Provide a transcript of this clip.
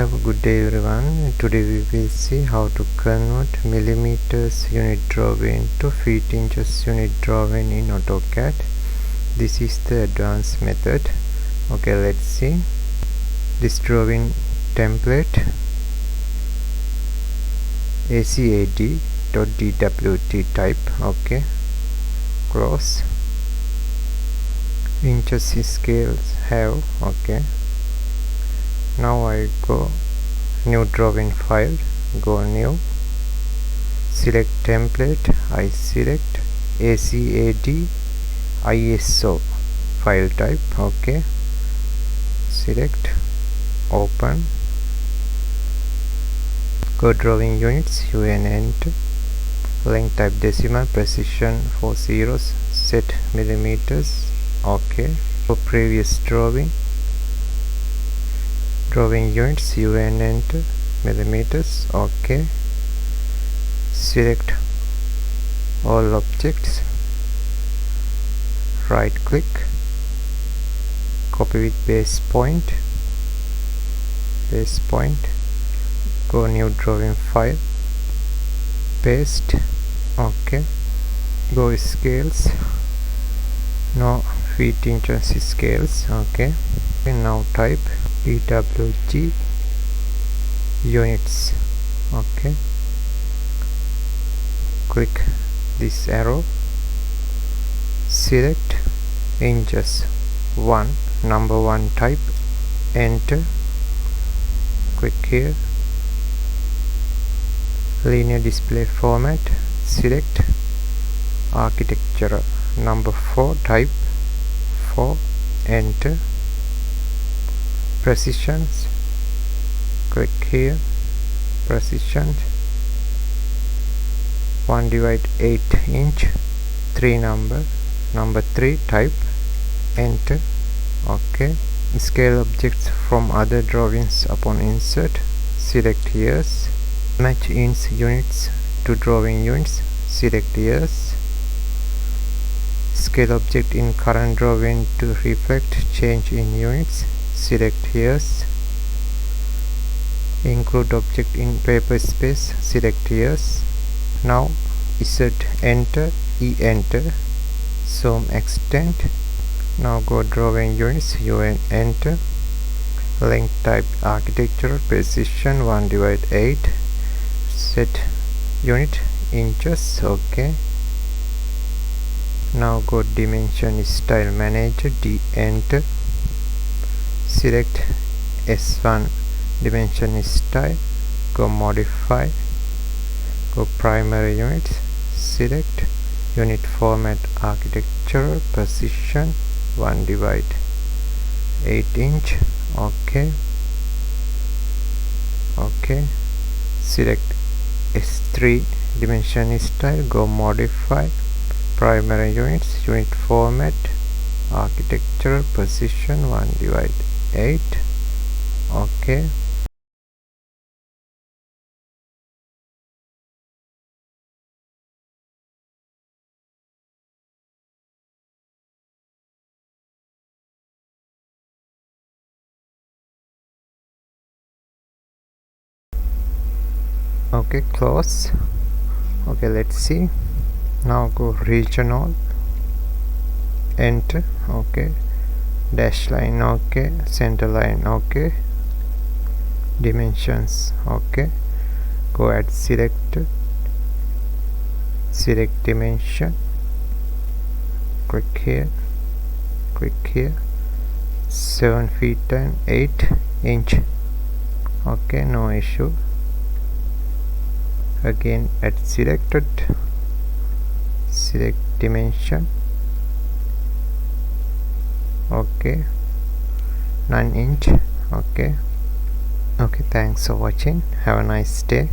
Have a good day everyone. Today we will see how to convert millimeters unit drawing to feet inches unit drawing in AutoCAD. This is the advanced method. Okay, let's see. This drawing template AutoCAD.dwt type. Okay, close. Inches scales have. Okay, now I go new drawing file, go new, select template, I select AutoCAD ISO file type. Okay, select, open, go drawing units, UN enter, length type decimal, precision for zeros, set millimeters. Okay, for previous drawing units, UN enter, millimeters. Okay, select all objects, right click, copy with base point, go new drawing file, paste. Okay, go scales, no feet inches scales. Okay, and now type DWG units. Okay, click this arrow, select inches 1, number 1 type, enter, click here, linear display format, select architectural, number 4 type, 4, enter, precisions, click here, precision 1/8 inch, 3 number 3 type, enter. Okay, scale objects from other drawings upon insert, select yes, match ins units to drawing units, select yes, scale object in current drawing to reflect change in units, select yes, include object in paper space, select yes. Now insert enter, enter, zoom extend. Now go drawing units, UN enter, length type architectural, precision 1/8, set unit inches. Okay, now go dimension style manager, D enter, select S1 dimension style, go modify, go primary units, select unit format architectural, precision 1/8 inch. Okay, select S3 dimension style, go modify, primary units, unit format architectural, precision 1/8. Okay, close. Okay, let's see. Now go regional, enter. Okay, dash line. Okay, center line. Okay, dimensions. Okay, go add selected, select dimension, click here, 7 feet and 8 inch. Okay, no issue. Again add selected, select dimension. Okay, 9 inch. Okay, thanks for watching. Have a nice day.